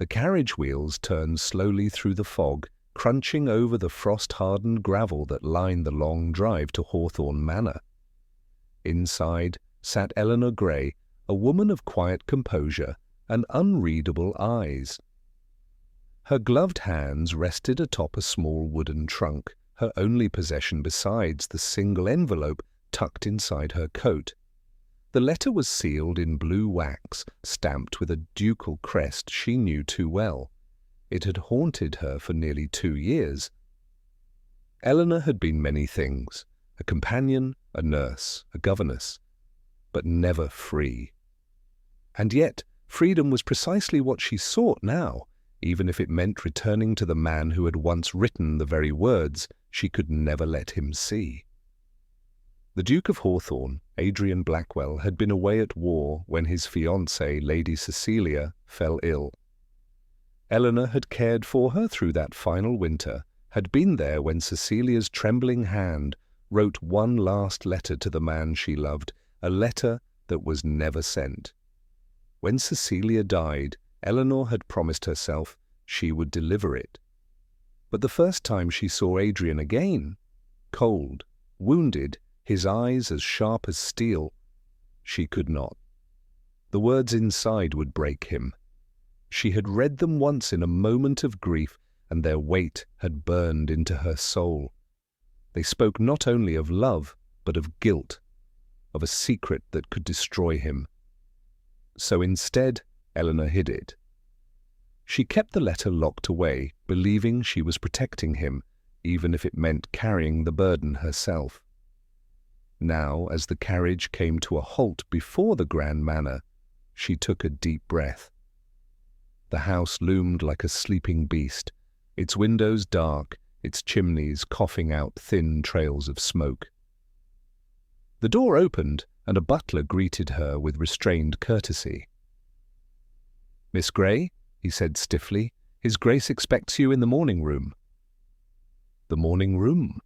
The carriage wheels turned slowly through the fog, crunching over the frost-hardened gravel that lined the long drive to Hawthorne Manor. Inside sat Eleanor Gray, a woman of quiet composure and unreadable eyes. Her gloved hands rested atop a small wooden trunk, her only possession besides the single envelope tucked inside her coat. The letter was sealed in blue wax, stamped with a ducal crest she knew too well. It had haunted her for nearly 2 years. Eleanor had been many things: a companion, a nurse, a governess, but never free. And yet, freedom was precisely what she sought now, even if it meant returning to the man who had once written the very words she could never let him see. The Duke of Hawthorne, Adrian Blackwell, had been away at war when his fiancée, Lady Cecilia, fell ill. Eleanor had cared for her through that final winter, had been there when Cecilia's trembling hand wrote one last letter to the man she loved, a letter that was never sent. When Cecilia died, Eleanor had promised herself she would deliver it. But the first time she saw Adrian again, cold, wounded, his eyes as sharp as steel, she could not. The words inside would break him. She had read them once in a moment of grief, and their weight had burned into her soul. They spoke not only of love, but of guilt, of a secret that could destroy him. So instead, Eleanor hid it. She kept the letter locked away, believing she was protecting him, even if it meant carrying the burden herself. Now, as the carriage came to a halt before the grand manor, she took a deep breath. The house loomed like a sleeping beast, its windows dark, its chimneys coughing out thin trails of smoke. The door opened, and a butler greeted her with restrained courtesy. "Miss Gray," he said stiffly, "His Grace expects you in the morning room." The morning room.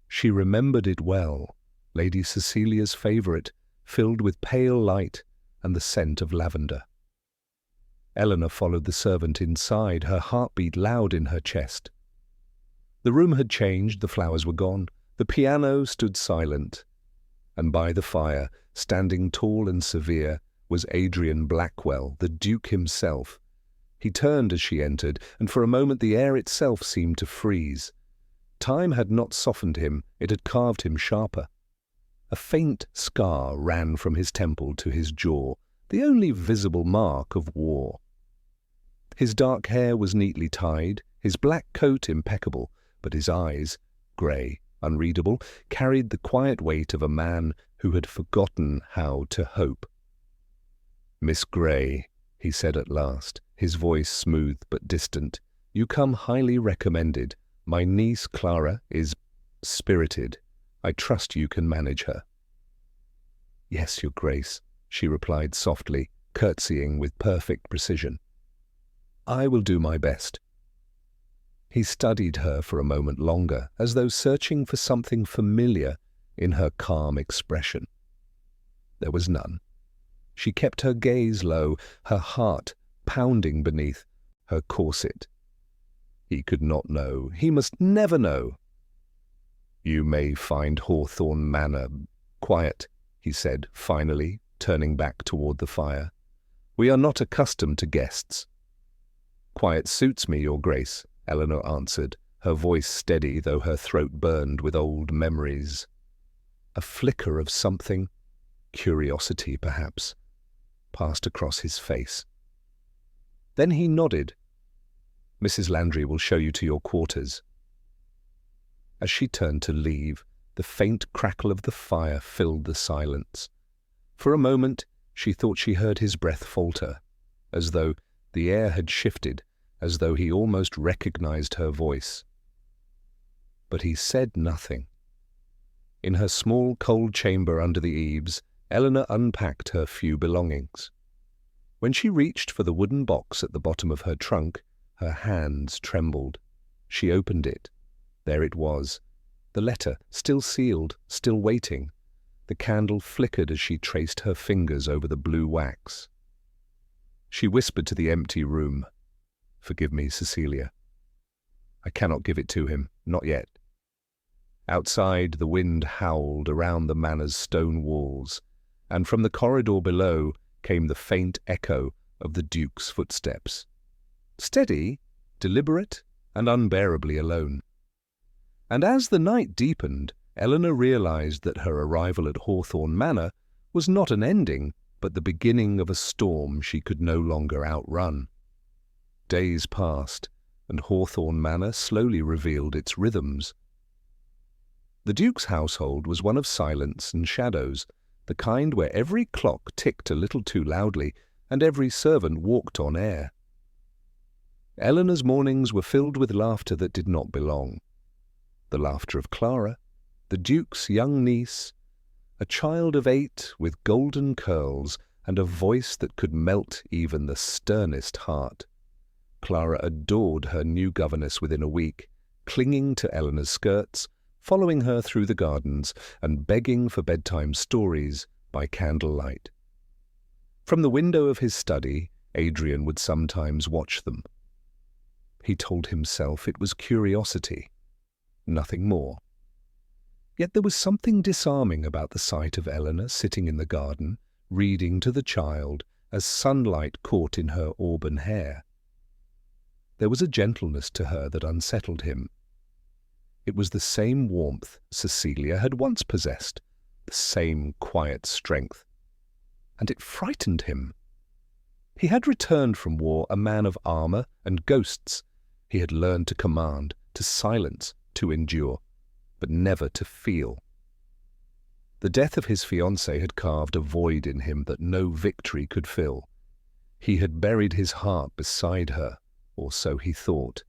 She remembered it well, Lady Cecilia's favourite, filled with pale light and the scent of lavender. Eleanor followed the servant inside, her heartbeat loud in her chest. The room had changed, the flowers were gone, the piano stood silent, and by the fire, standing tall and severe, was Adrian Blackwell, the Duke himself. He turned as she entered, and for a moment the air itself seemed to freeze. Time had not softened him, it had carved him sharper. A faint scar ran from his temple to his jaw, the only visible mark of war. His dark hair was neatly tied, his black coat impeccable, but his eyes, grey, unreadable, carried the quiet weight of a man who had forgotten how to hope. "Miss Gray," he said at last, his voice smooth but distant, "you come highly recommended. My niece Clara is spirited. I trust you can manage her." "Yes, Your Grace," she replied softly, curtsying with perfect precision. "I will do my best." He studied her for a moment longer, as though searching for something familiar in her calm expression. There was none. She kept her gaze low, her heart pounding beneath her corset. He could not know. He must never know. "You may find Hawthorne Manor quiet," he said, finally, turning back toward the fire. "We are not accustomed to guests." "Quiet suits me, Your Grace," Eleanor answered, her voice steady though her throat burned with old memories. A flicker of something, curiosity perhaps, passed across his face. Then he nodded. "Mrs. Landry will show you to your quarters." As she turned to leave, the faint crackle of the fire filled the silence. For a moment she thought she heard his breath falter, as though the air had shifted, as though he almost recognized her voice. But he said nothing. In her small cold chamber under the eaves, Eleanor unpacked her few belongings. When she reached for the wooden box at the bottom of her trunk, her hands trembled. She opened it. There it was, the letter, still sealed, still waiting. The candle flickered as she traced her fingers over the blue wax. She whispered to the empty room, "Forgive me, Cecilia. I cannot give it to him, not yet." Outside, the wind howled around the manor's stone walls, and from the corridor below came the faint echo of the Duke's footsteps. Steady, deliberate, and unbearably alone. And as the night deepened, Eleanor realized that her arrival at Hawthorne Manor was not an ending, but the beginning of a storm she could no longer outrun. Days passed, and Hawthorne Manor slowly revealed its rhythms. The Duke's household was one of silence and shadows, the kind where every clock ticked a little too loudly and every servant walked on air. Eleanor's mornings were filled with laughter that did not belong. The laughter of Clara, the Duke's young niece, a child of 8 with golden curls and a voice that could melt even the sternest heart. Clara adored her new governess within a week, clinging to Eleanor's skirts, following her through the gardens, and begging for bedtime stories by candlelight. From the window of his study, Adrian would sometimes watch them. He told himself it was curiosity, nothing more. Yet there was something disarming about the sight of Eleanor sitting in the garden, reading to the child as sunlight caught in her auburn hair. There was a gentleness to her that unsettled him. It was the same warmth Cecilia had once possessed, the same quiet strength. And it frightened him. He had returned from war a man of armour and ghosts. He had learned to command, to silence, to endure, but never to feel. The death of his fiancée had carved a void in him that no victory could fill. He had buried his heart beside her, or so he thought.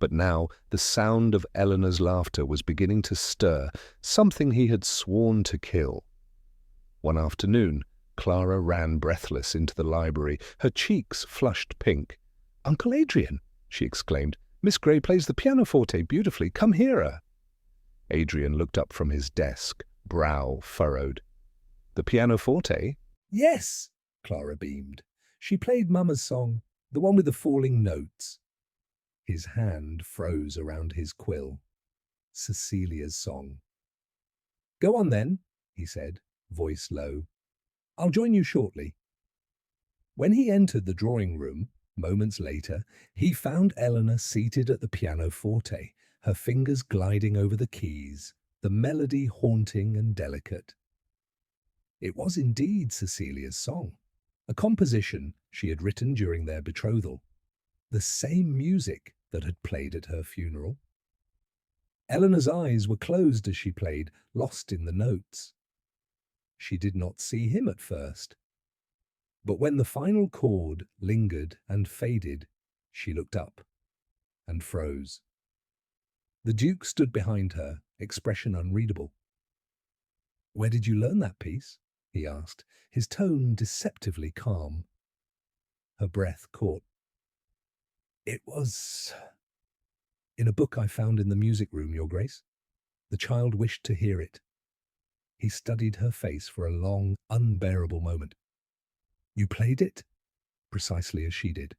But now the sound of Eleanor's laughter was beginning to stir something he had sworn to kill. One afternoon, Clara ran breathless into the library, her cheeks flushed pink. "Uncle Adrian," she exclaimed, "Miss Grey plays the pianoforte beautifully. Come hear her." Adrian looked up from his desk, brow furrowed. "The pianoforte?" "Yes," Clara beamed. "She played Mama's song, the one with the falling notes." His hand froze around his quill. Cecilia's song. "Go on then," he said, voice low. "I'll join you shortly." When he entered the drawing room, moments later, he found Eleanor seated at the pianoforte, her fingers gliding over the keys, the melody haunting and delicate. It was indeed Cecilia's song, a composition she had written during their betrothal, the same music that had played at her funeral. Eleanor's eyes were closed as she played, lost in the notes. She did not see him at first. But when the final chord lingered and faded, she looked up and froze. The Duke stood behind her, expression unreadable. "Where did you learn that piece?" he asked, his tone deceptively calm. Her breath caught. "It was in a book I found in the music room, Your Grace." The child wished to hear it. He studied her face for a long, unbearable moment. "You played it?" "Precisely as she did."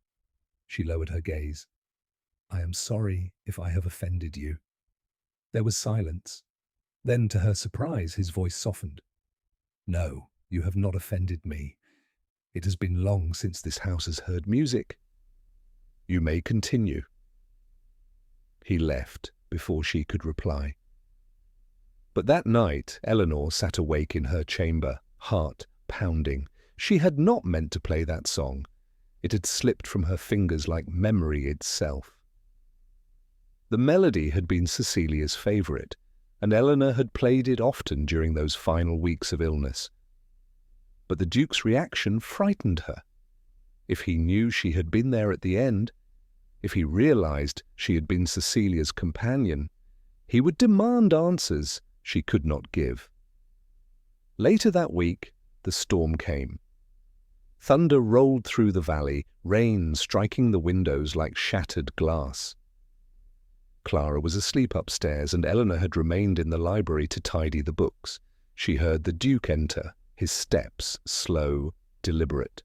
She lowered her gaze. "I am sorry if I have offended you." There was silence. Then, to her surprise, his voice softened. "No, you have not offended me. It has been long since this house has heard music. You may continue." He left before she could reply. But that night, Eleanor sat awake in her chamber, heart pounding. She had not meant to play that song. It had slipped from her fingers like memory itself. The melody had been Cecilia's favourite, and Eleanor had played it often during those final weeks of illness. But the Duke's reaction frightened her. If he knew she had been there at the end, if he realized she had been Cecilia's companion, he would demand answers she could not give. Later that week, the storm came. Thunder rolled through the valley, rain striking the windows like shattered glass. Clara was asleep upstairs, and Eleanor had remained in the library to tidy the books. She heard the Duke enter, his steps slow, deliberate.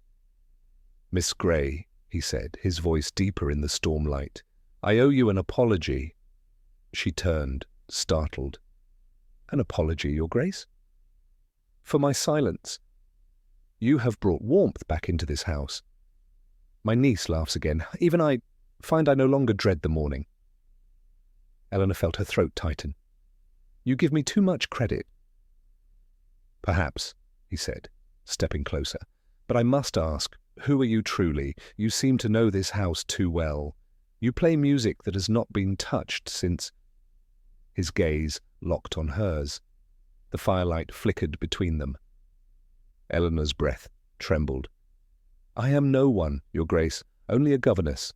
"Miss Grey," he said, his voice deeper in the stormlight, "I owe you an apology." She turned, startled. "An apology, Your Grace?" "For my silence. You have brought warmth back into this house. My niece laughs again. Even I find I no longer dread the morning." Eleanor felt her throat tighten. "You give me too much credit." "Perhaps," he said, stepping closer. "But I must ask, who are you truly? You seem to know this house too well. You play music that has not been touched since—" His gaze locked on hers. The firelight flickered between them. Eleanor's breath trembled. "I am no one, Your Grace, only a governess."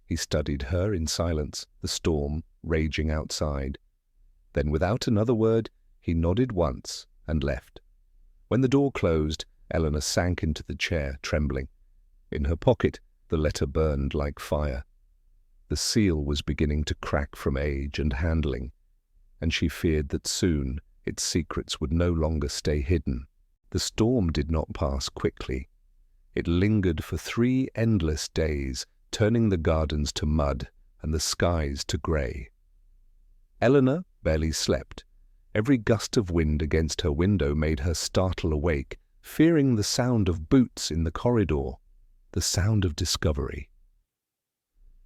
He studied her in silence, the storm raging outside. Then, without another word, he nodded once and left. When the door closed, Eleanor sank into the chair, trembling. In her pocket, the letter burned like fire. The seal was beginning to crack from age and handling, and she feared that soon its secrets would no longer stay hidden. The storm did not pass quickly. It lingered for 3 endless days, turning the gardens to mud and the skies to grey. Eleanor barely slept. Every gust of wind against her window made her startle awake, fearing the sound of boots in the corridor, the sound of discovery.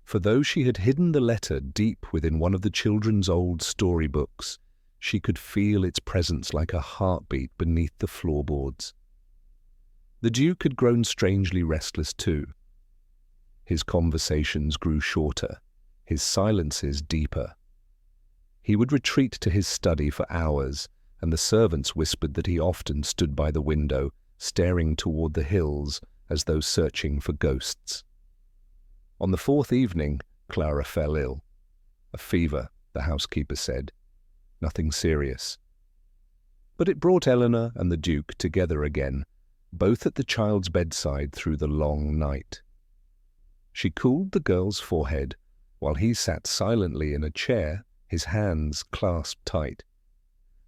For though she had hidden the letter deep within one of the children's old storybooks, she could feel its presence like a heartbeat beneath the floorboards. The Duke had grown strangely restless too. His conversations grew shorter, his silences deeper. He would retreat to his study for hours, and the servants whispered that he often stood by the window, staring toward the hills as though searching for ghosts. On the 4th evening, Clara fell ill. A fever, the housekeeper said. Nothing serious. But it brought Eleanor and the Duke together again, both at the child's bedside through the long night. She cooled the girl's forehead, while he sat silently in a chair, his hands clasped tight.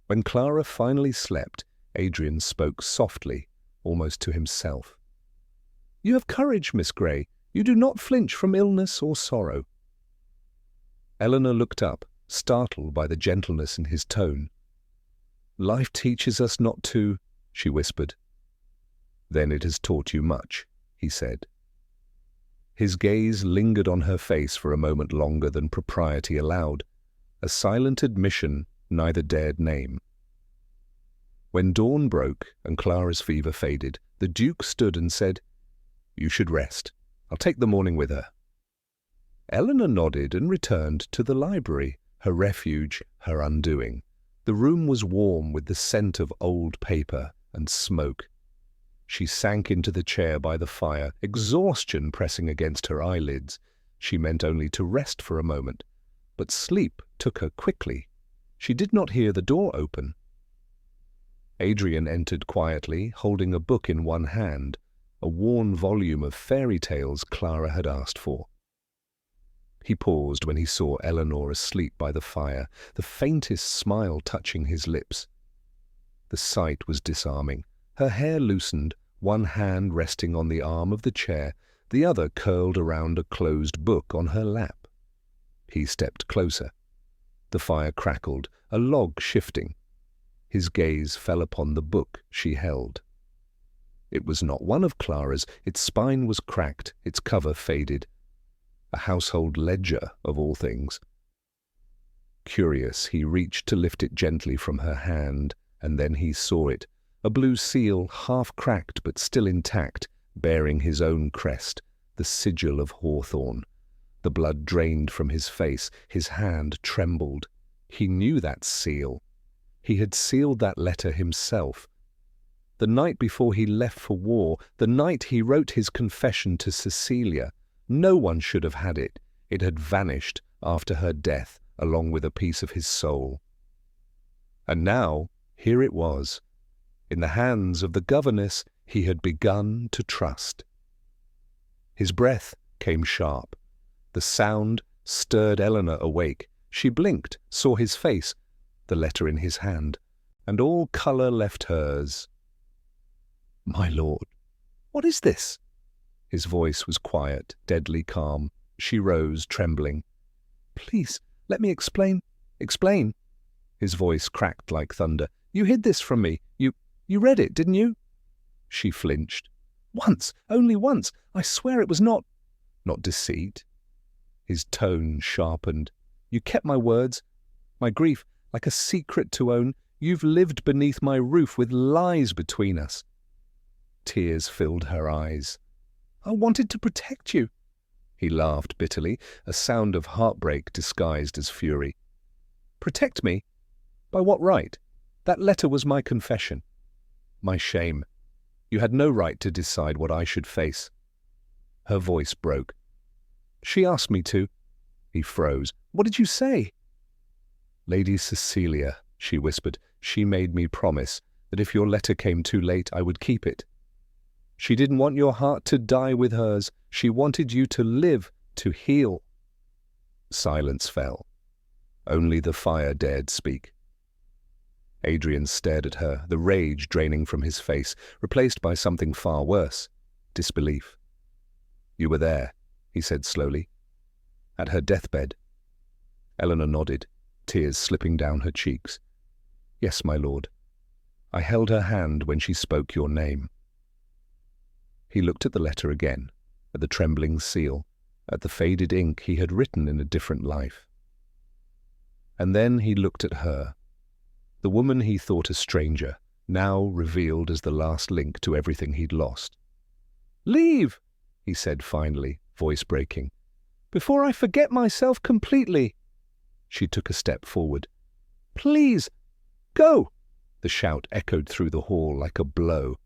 When Clara finally slept, Adrian spoke softly, almost to himself. "You have courage, Miss Grey. You do not flinch from illness or sorrow." Eleanor looked up, startled by the gentleness in his tone. "Life teaches us not to," she whispered. "Then it has taught you much," he said. His gaze lingered on her face for a moment longer than propriety allowed, a silent admission neither dared name. When dawn broke and Clara's fever faded, the Duke stood and said, "You should rest. I'll take the morning with her." Eleanor nodded and returned to the library, her refuge, her undoing. The room was warm with the scent of old paper and smoke. She sank into the chair by the fire, exhaustion pressing against her eyelids. She meant only to rest for a moment, but sleep took her quickly. She did not hear the door open. Adrian entered quietly, holding a book in one hand, a worn volume of fairy tales Clara had asked for. He paused when he saw Eleanor asleep by the fire, the faintest smile touching his lips. The sight was disarming. Her hair loosened, one hand resting on the arm of the chair, the other curled around a closed book on her lap. He stepped closer. The fire crackled, a log shifting. His gaze fell upon the book she held. It was not one of Clara's. Its spine was cracked, its cover faded. A household ledger, of all things. Curious, he reached to lift it gently from her hand, and then he saw it, a blue seal, half cracked but still intact, bearing his own crest, the sigil of Hawthorne. The blood drained from his face, his hand trembled. He knew that seal. He had sealed that letter himself. The night before he left for war, the night he wrote his confession to Cecilia, no one should have had it. It had vanished after her death, along with a piece of his soul. And now, here it was. In the hands of the governess he had begun to trust. His breath came sharp. The sound stirred Eleanor awake. She blinked, saw his face, the letter in his hand, and all colour left hers. "My lord, what is this?" His voice was quiet, deadly calm. She rose, trembling. "Please, let me explain." "Explain?" His voice cracked like thunder. "You hid this from me. You read it, didn't you?" She flinched. "Once, only once. I swear it was not—" "Not deceit?" His tone sharpened. "You kept my words, my grief, like a secret to own. You've lived beneath my roof with lies between us." Tears filled her eyes. "I wanted to protect you." He laughed bitterly, a sound of heartbreak disguised as fury. "Protect me? By what right? That letter was my confession. My shame. You had no right to decide what I should face." Her voice broke. "She asked me to." He froze. "What did you say?" "Lady Cecilia," she whispered, "she made me promise that if your letter came too late, I would keep it. She didn't want your heart to die with hers. She wanted you to live, to heal." Silence fell. Only the fire dared speak. Adrian stared at her, the rage draining from his face, replaced by something far worse, disbelief. "You were there," he said slowly. "At her deathbed." Eleanor nodded, tears slipping down her cheeks. "Yes, my lord. I held her hand when she spoke your name." He looked at the letter again, at the trembling seal, at the faded ink he had written in a different life. And then he looked at her, the woman he thought a stranger, now revealed as the last link to everything he'd lost. "Leave," he said finally, voice breaking, "before I forget myself completely." She took a step forward. "Please, go!" The shout echoed through the hall like a blow.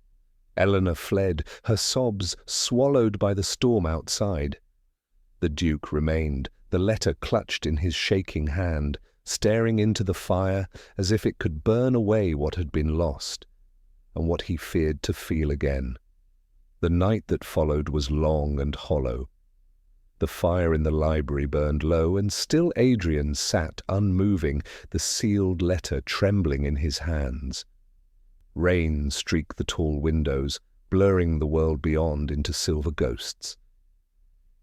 Eleanor fled, her sobs swallowed by the storm outside. The Duke remained, the letter clutched in his shaking hand, staring into the fire as if it could burn away what had been lost, and what he feared to feel again. The night that followed was long and hollow. The fire in the library burned low, and still Adrian sat unmoving, the sealed letter trembling in his hands. Rain streaked the tall windows, blurring the world beyond into silver ghosts.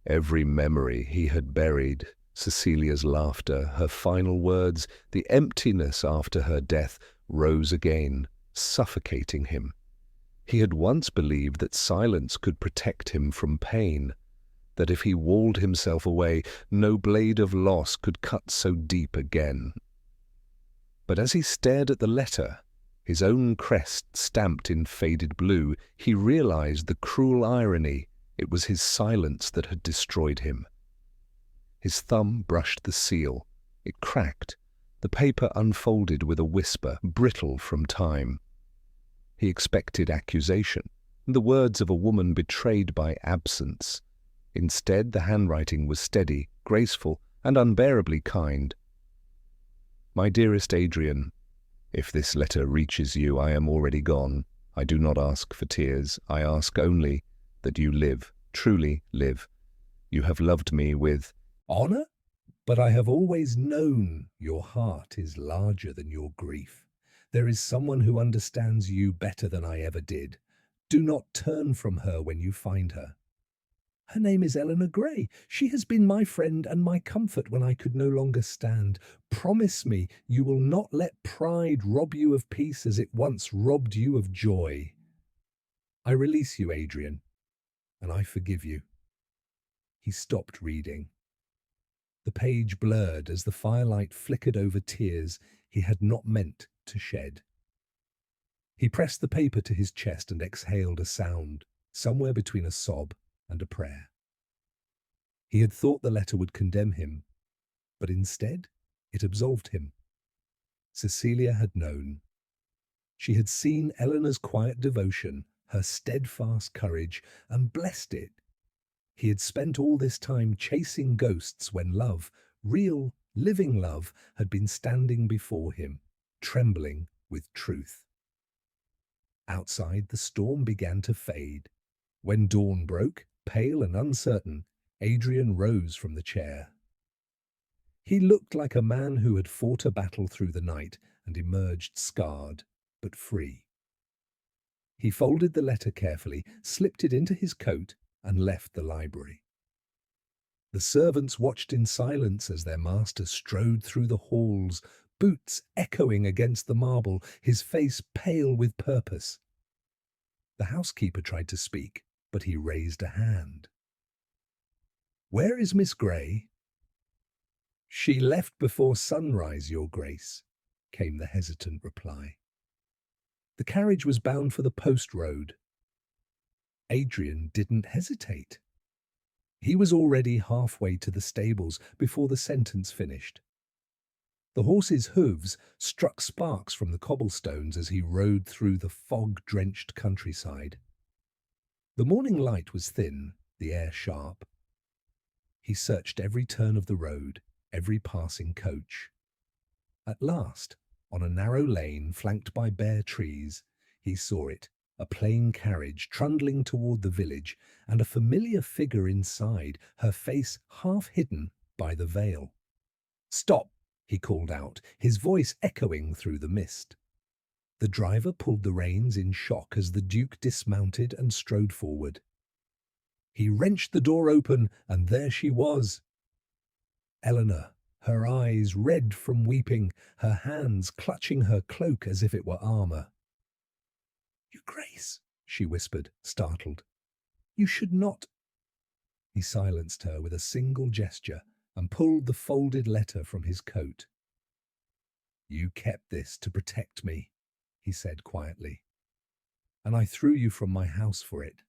Every memory he had buried, Cecilia's laughter, her final words, the emptiness after her death, rose again, suffocating him. He had once believed that silence could protect him from pain, that if he walled himself away, no blade of loss could cut so deep again. But as he stared at the letter, his own crest stamped in faded blue, he realized the cruel irony. It was his silence that had destroyed him. His thumb brushed the seal. It cracked. The paper unfolded with a whisper, brittle from time. He expected accusation, the words of a woman betrayed by absence. Instead, the handwriting was steady, graceful, and unbearably kind. "My dearest Adrian, if this letter reaches you, I am already gone. I do not ask for tears. I ask only that you live, truly live. You have loved me with—" "Honor? But I have always known your heart is larger than your grief. There is someone who understands you better than I ever did. Do not turn from her when you find her. Her name is Eleanor Gray. She has been my friend and my comfort when I could no longer stand. Promise me you will not let pride rob you of peace as it once robbed you of joy. I release you, Adrian, and I forgive you." He stopped reading. The page blurred as the firelight flickered over tears he had not meant to shed. He pressed the paper to his chest and exhaled a sound, somewhere between a sob and a prayer. He had thought the letter would condemn him, but instead it absolved him. Cecilia had known. She had seen Eleanor's quiet devotion, her steadfast courage, and blessed it. He had spent all this time chasing ghosts when love, real, living love, had been standing before him, trembling with truth. Outside, the storm began to fade. When dawn broke, pale and uncertain, Adrian rose from the chair. He looked like a man who had fought a battle through the night and emerged scarred, but free. He folded the letter carefully, slipped it into his coat, and left the library. The servants watched in silence as their master strode through the halls, boots echoing against the marble, his face pale with purpose. The housekeeper tried to speak, but he raised a hand. "Where is Miss Grey?" "She left before sunrise, Your Grace," came the hesitant reply. The carriage was bound for the post road. Adrian didn't hesitate. He was already halfway to the stables before the sentence finished. The horse's hooves struck sparks from the cobblestones as he rode through the fog-drenched countryside. The morning light was thin, the air sharp. He searched every turn of the road, every passing coach. At last, on a narrow lane flanked by bare trees, he saw it, a plain carriage trundling toward the village, and a familiar figure inside, her face half hidden by the veil. "Stop!" he called out, his voice echoing through the mist. The driver pulled the reins in shock as the Duke dismounted and strode forward. He wrenched the door open, and there she was. Eleanor, her eyes red from weeping, her hands clutching her cloak as if it were armor. "Your Grace," she whispered, startled. "You should not—" He silenced her with a single gesture and pulled the folded letter from his coat. "You kept this to protect me," he said quietly, "and I threw you from my house for it."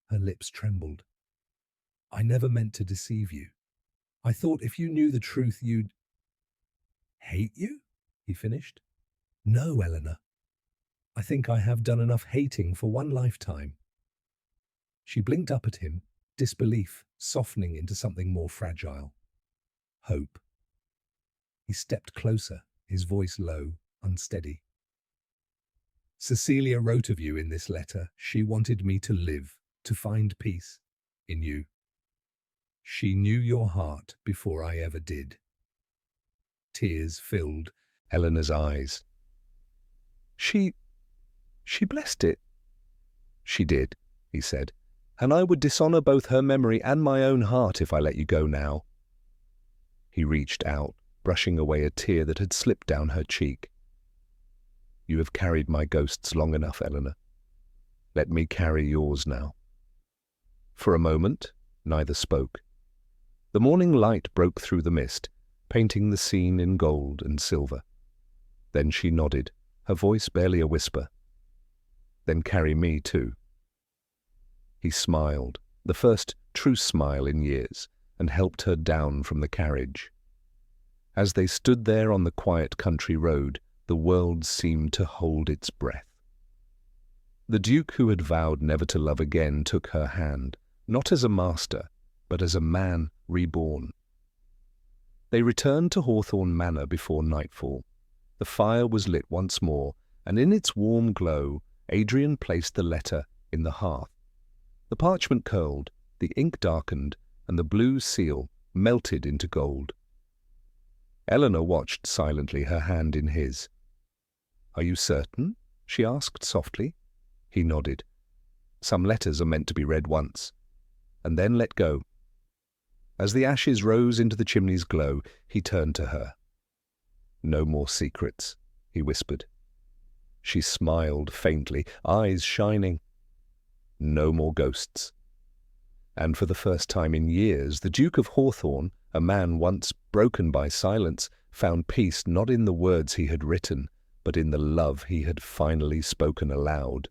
Her lips trembled. "I never meant to deceive you. I thought if you knew the truth you'd—" "Hate you?" he finished. "No, Eleanor. I think I have done enough hating for one lifetime." She blinked up at him, disbelief softening into something more fragile. Hope. He stepped closer, his voice low, unsteady. "Cecilia wrote of you in this letter. She wanted me to live, to find peace in you. She knew your heart before I ever did." Tears filled Eleanor's eyes. She blessed it." "She did," he said, "and I would dishonor both her memory and my own heart if I let you go now." He reached out, brushing away a tear that had slipped down her cheek. "You have carried my ghosts long enough, Eleanor. Let me carry yours now." For a moment, neither spoke. The morning light broke through the mist, painting the scene in gold and silver. Then she nodded, her voice barely a whisper. "Then carry me too." He smiled, the first true smile in years, and helped her down from the carriage. As they stood there on the quiet country road, the world seemed to hold its breath. The Duke, who had vowed never to love again, took her hand, not as a master, but as a man reborn. They returned to Hawthorne Manor before nightfall. The fire was lit once more, and in its warm glow, Adrian placed the letter in the hearth. The parchment curled, the ink darkened, and the blue seal melted into gold. Eleanor watched silently, her hand in his. "Are you certain?" she asked softly. He nodded. "Some letters are meant to be read once, and then let go." As the ashes rose into the chimney's glow, he turned to her. "No more secrets," he whispered. She smiled faintly, eyes shining. "No more ghosts." And for the first time in years, the Duke of Hawthorne, a man once broken by silence, found peace not in the words he had written, but in the love he had finally spoken aloud.